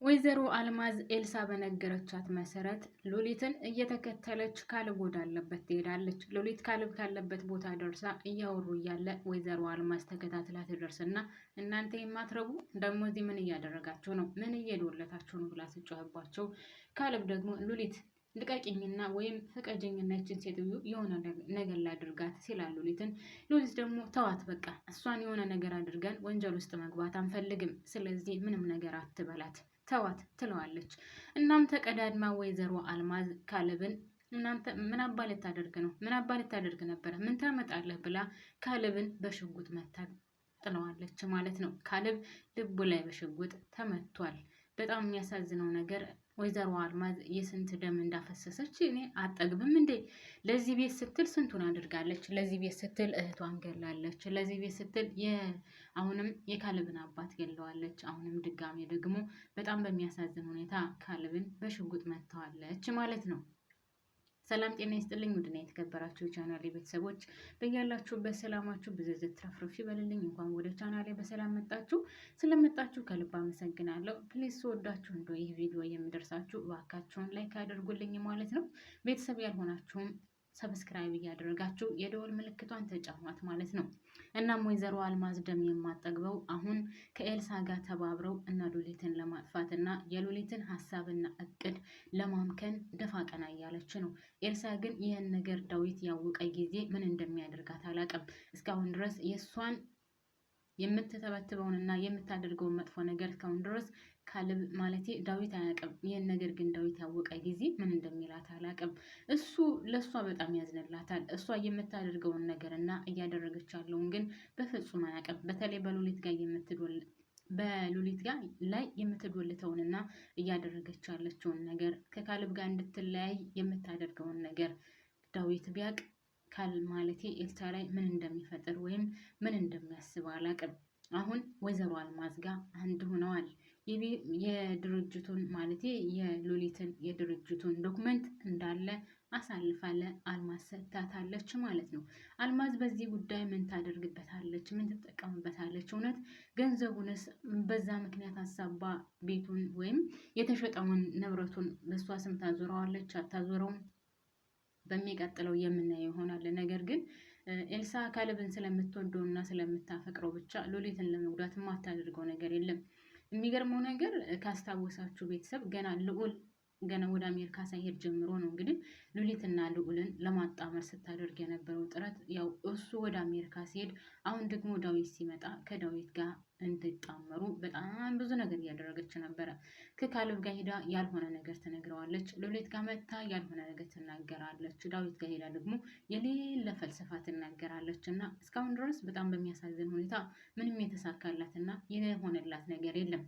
ወይዘሮ አልማዝ ኤልሳ በነገረቻት መሰረት ሉሊትን እየተከተለች ካሌብ ወዳለበት ትሄዳለች። ሉሊት ካሌብ ካለበት ቦታ ደርሳ እያወሩ እያለ ወይዘሮ አልማዝ ተከታትላ ትደርስና እናንተ የማትረቡ ደግሞ እዚህ ምን እያደረጋችሁ ነው? ምን እየዶለታችሁ ነው? ብላ ስጮህባቸው ካሌብ ደግሞ ሉሊት ልቀቂኝና ወይም ፍቀጅኝና ይችን ሴትዮ የሆነ ነገር ላድርጋት ሲላል ሉሊት ደግሞ ተዋት በቃ እሷን የሆነ ነገር አድርገን ወንጀል ውስጥ መግባት አንፈልግም። ስለዚህ ምንም ነገር አትበላት ተዋት ትለዋለች። እናም ተቀዳድማ ወይዘሮ አልማዝ ካሌብን እናንተ ምን አባ ልታደርግ ነው? ምን አባ ልታደርግ ነበረ? ምን ታመጣለህ? ብላ ካሌብን በሽጉጥ መታ ጥለዋለች ማለት ነው። ካሌብ ልቡ ላይ በሽጉጥ ተመቷል። በጣም የሚያሳዝነው ነገር ወይዘሮ አልማዝ የስንት ደም እንዳፈሰሰች እኔ አጠግብም እንዴ! ለዚህ ቤት ስትል ስንቱን አድርጋለች። ለዚህ ቤት ስትል እህቷን ገላለች። ለዚህ ቤት ስትል አሁንም የካሌብን አባት ገለዋለች። አሁንም ድጋሜ ደግሞ በጣም በሚያሳዝን ሁኔታ ካሌብን በሽጉጥ መታዋለች ማለት ነው። ሰላም ጤና ይስጥልኝ። ውድና የተከበራችሁ ቻናሌ ቤተሰቦች በያላችሁበት ሰላማችሁ ብዝዝት ትረፍርፍ ይበልልኝ። እንኳን ወደ ቻናሌ በሰላም መጣችሁ። ስለመጣችሁ ከልብ አመሰግናለሁ። ፕሊዝ ስወዳችሁ እንደ ይህ ቪዲዮ የሚደርሳችሁ እባካችሁን ላይክ አድርጉልኝ ማለት ነው። ቤተሰብ ያልሆናችሁም ሰብስክራይብ እያደረጋችሁ የደወል ምልክቷን ተጫኗት ማለት ነው። እናም ወይዘሮ አልማዝ ደም የማጠግበው አሁን ከኤልሳ ጋር ተባብረው እና ሉሊትን ለማጥፋት እና የሉሊትን ሀሳብና እቅድ ለማምከን ደፋ ቀና እያለች ነው። ኤልሳ ግን ይህን ነገር ዳዊት ያወቀ ጊዜ ምን እንደሚያደርጋት አላውቅም። እስካሁን ድረስ የእሷን የምትተበትበውንና የምታደርገውን መጥፎ ነገር እስካሁን ድረስ ካሌብ ማለቴ ዳዊት አያውቅም። ይህን ነገር ግን ዳዊት ያወቀ ጊዜ ምን እንደሚላት አላውቅም። እሱ ለእሷ በጣም ያዝንላታል። እሷ የምታደርገውን ነገር እና እያደረገች ያለውን ግን በፍጹም አያውቅም። በተለይ በሉሊት ጋር ላይ የምትዶልተውንና እያደረገች ያለችውን ነገር ከካሌብ ጋር እንድትለያይ የምታደርገውን ነገር ዳዊት ቢያውቅ ማለቴ ኤልሳ ላይ ምን እንደሚፈጥር ወይም ምን እንደሚያስብ አላውቅም። አሁን ወይዘሮ አልማዝ ጋር አንድ ሆነዋል። የድርጅቱን ማለቴ የሉሊትን የድርጅቱን ዶክመንት እንዳለ አሳልፋለ አልማዝ ሰጥታታለች ማለት ነው። አልማዝ በዚህ ጉዳይ ምን ታደርግበታለች? ምን ትጠቀምበታለች? እውነት ገንዘቡንስ በዛ ምክንያት አሳባ ቤቱን ወይም የተሸጠውን ንብረቱን በእሷ ስም ታዞረዋለች? አታዞረውም? በሚቀጥለው የምናየው ይሆናል። ነገር ግን ኤልሳ ካሌብን ስለምትወደው እና ስለምታፈቅረው ብቻ ሉሊትን ለመጉዳት የማታደርገው ነገር የለም። የሚገርመው ነገር ካስታወሳችሁ ቤተሰብ ገና ወደ አሜሪካ ሳይሄድ ጀምሮ ነው እንግዲህ ሉሊትና ልዑልን ለማጣመር ስታደርግ የነበረው ጥረት ያው እሱ ወደ አሜሪካ ሲሄድ አሁን ደግሞ ዳዊት ሲመጣ ከዳዊት ጋር እንዲጣመሩ በጣም ብዙ ነገር እያደረገች ነበረ። ከካሌብ ጋር ሄዳ ያልሆነ ነገር ትነግረዋለች። ሉሊት ጋር መጥታ ያልሆነ ነገር ትናገራለች። ዳዊት ጋር ሄዳ ደግሞ የሌለ ፈልሰፋ ትናገራለች። እና እስካሁን ድረስ በጣም በሚያሳዝን ሁኔታ ምንም የተሳካላትና የሆነላት ነገር የለም።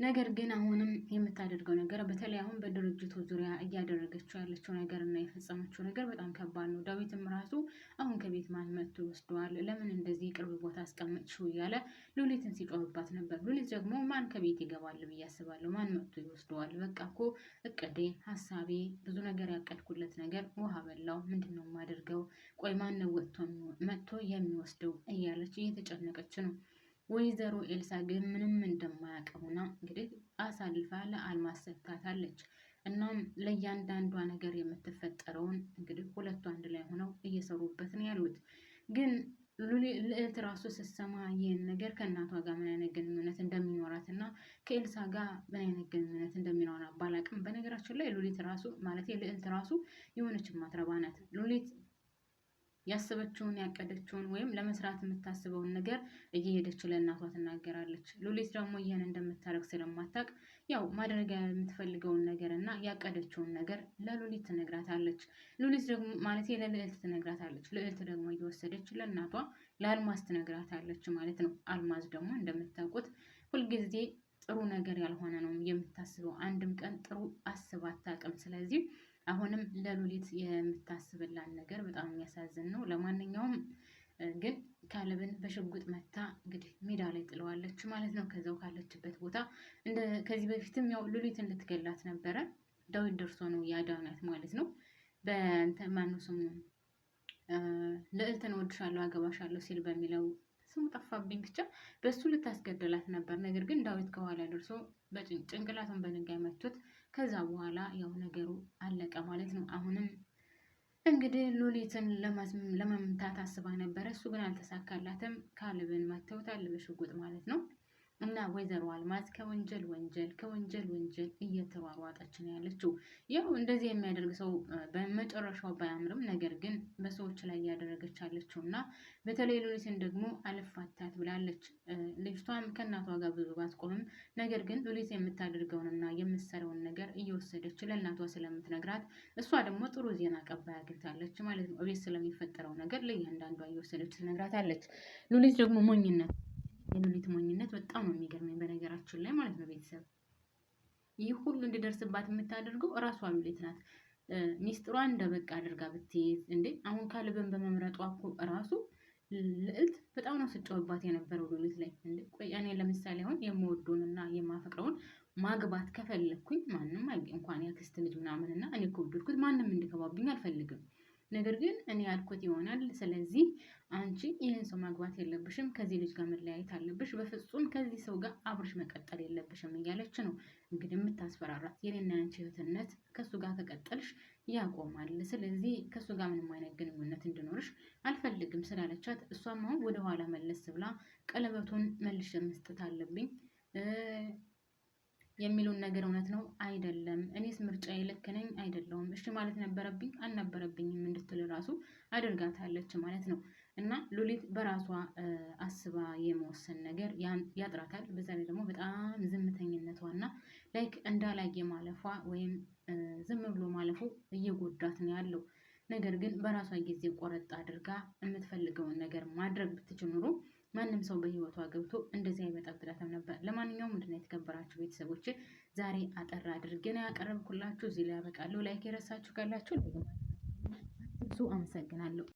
ነገር ግን አሁንም የምታደርገው ነገር በተለይ አሁን በድርጅቱ ዙሪያ እያደረገችው ያለችው ነገር እና የፈጸመችው ነገር በጣም ከባድ ነው። ዳዊትም ራሱ አሁን ከቤት ማን መጥቶ ይወስደዋል? ለምን እንደዚህ ቅርብ ቦታ አስቀመጥሽው? እያለ ሉሊትን ሲጮህባት ነበር። ሉሊት ደግሞ ማን ከቤት ይገባል ብዬ አስባለሁ? ማን መጥቶ ይወስደዋል? በቃ እኮ እቅዴ፣ ሀሳቤ፣ ብዙ ነገር ያቀድኩለት ነገር ውሃ በላው። ምንድን ነው የማደርገው? ቆይ ማን ነው መጥቶ የሚወስደው? እያለች እየተጨነቀች ነው። ወይዘሮ ኤልሳ ግን ምንም እንደማያውቀውና እንግዲህ አሳልፋ ለአልማዝ ሰጥታታለች። እናም ለእያንዳንዷ ነገር የምትፈጠረውን እንግዲህ ሁለቱ አንድ ላይ ሆነው እየሰሩበት ነው ያሉት። ግን ልዕልት ራሱ ስትሰማ ይህን ነገር ከእናቷ ጋር ምን አይነት ግንኙነት እንደሚኖራት እና ከኤልሳ ጋር ምን አይነት ግንኙነት እንደሚኖራት ባላቅም፣ በነገራችን ላይ ሉሊት ራሱ ማለት ልዕልት ራሱ የሆነች ማትረባ ናት። ሉሊት ያሰበችውን ያቀደችውን ወይም ለመስራት የምታስበውን ነገር እየሄደች ለእናቷ ትናገራለች። ሉሊት ደግሞ ይህን እንደምታደርግ ስለማታውቅ ያው ማድረግ የምትፈልገውን ነገር እና ያቀደችውን ነገር ለሉሊት ትነግራታለች። ሉሊት ደግሞ ማለት ለልዕልት ትነግራታለች። ልዕልት ደግሞ እየወሰደች ለእናቷ ለአልማዝ ትነግራታለች ማለት ነው። አልማዝ ደግሞ እንደምታውቁት ሁልጊዜ ጥሩ ነገር ያልሆነ ነው የምታስበው። አንድም ቀን ጥሩ አስባ አታውቅም። ስለዚህ አሁንም ለሉሊት የምታስብላን ነገር በጣም የሚያሳዝን ነው። ለማንኛውም ግን ካሌብን በሽጉጥ መታ እንግዲህ ሜዳ ላይ ጥለዋለች ማለት ነው። ከዛው ካለችበት ቦታ ከዚህ በፊትም ያው ሉሊትን ልትገላት ነበረ። ዳዊት ደርሶ ነው ያዳናት ማለት ነው። ማነው ስሙ ልዕልትን እወድሻለሁ አገባሻለሁ ሲል በሚለው ስሙ ጠፋብኝ፣ ብቻ በሱ ልታስገድላት ነበር። ነገር ግን ዳዊት ከኋላ ደርሶ ጭንቅላቱን በድንጋይ መቶት ከዛ በኋላ ያው ነገሩ አለቀ ማለት ነው። አሁንም እንግዲህ ሉሊትን ለመምታት አስባ ነበረ። እሱ ግን አልተሳካላትም። ካሌብን መተውታል በሽጉጥ ማለት ነው። እና ወይዘሮ አልማዝ ከወንጀል ወንጀል እየተሯሯጠች ነው ያለችው። ያው እንደዚህ የሚያደርግ ሰው በመጨረሻው ባያምርም፣ ነገር ግን በሰዎች ላይ እያደረገች ያለችው እና በተለይ ሉሊትን ደግሞ አልፋታት ብላለች። ልጅቷም ከእናቷ ጋር ብዙ ባትቆምም፣ ነገር ግን ሉሊት የምታደርገውንና የምትሰራውን ነገር እየወሰደች ለእናቷ ስለምትነግራት፣ እሷ ደግሞ ጥሩ ዜና አቀባይ አግኝታለች ማለት ነው። እቤት ስለሚፈጠረው ነገር ለእያንዳንዷ እየወሰደች ትነግራታለች። ሉሊት ደግሞ የሉሊት ሞኝነት በጣም ነው የሚገርመኝ በነገራችን ላይ ማለት ነው። ቤተሰብ ይህ ሁሉ እንዲደርስባት የምታደርገው እራሷ ሉሊት ናት። ሚስጥሯን እንደበቃ አድርጋ ብትይዝ እንዴ! አሁን ካሌብን በመምረጧ እኮ እራሱ ልዕልት በጣም ነው ስጨውባት የነበረው ሉሊት ላይ። እንዴ ቆይ እኔ ለምሳሌ አሁን የምወደውንና የማፈቅረውን ማግባት ከፈለኩኝ ማንም እንኳን ያክስት ልጅ ምናምን እና እኔ ከወደድኩት ማንም እንዲገባብኝ አልፈልግም። ነገር ግን እኔ ያልኩት ይሆናል። ስለዚህ አንቺ ይህን ሰው ማግባት የለብሽም፣ ከዚህ ልጅ ጋር መለያየት አለብሽ፣ በፍጹም ከዚህ ሰው ጋር አብረሽ መቀጠል የለብሽም እያለች ነው እንግዲህ የምታስፈራራት። የኔና ያንቺ እህትነት ከሱ ጋር ከቀጠልሽ ያቆማል። ስለዚህ ከሱ ጋር ምንም አይነት ግንኙነት እንዲኖርሽ አልፈልግም ስላለቻት፣ እሷም አሁን ወደኋላ መለስ ብላ ቀለበቱን መልሼ መስጠት አለብኝ የሚሉን ነገር እውነት ነው አይደለም፣ እኔስ ምርጫዬ ልክ ነኝ አይደለሁም፣ እሺ ማለት ነበረብኝ አልነበረብኝም እንድትል ራሱ አድርጋታለች ማለት ነው። እና ሉሊት በራሷ አስባ የመወሰን ነገር ያጥራታል። በዛ ላይ ደግሞ በጣም ዝምተኝነቷና ላይክ እንዳላየ ማለፏ ወይም ዝም ብሎ ማለፉ እየጎዳት ነው ያለው። ነገር ግን በራሷ ጊዜ ቆረጥ አድርጋ የምትፈልገውን ነገር ማድረግ ብትችል ኑሮ ማንም ሰው በህይወቷ ገብቶ እንደዚህ አይበጠብጣትም ነበር። ለማንኛውም ምንድነው የተከበራችሁ ቤተሰቦች ዛሬ አጠር አድርጌ ነው ያቀረብኩላችሁ። እዚህ ላይ ያበቃለሁ። ላይክ የረሳችሁ ካላችሁ ብዙ አመሰግናለሁ።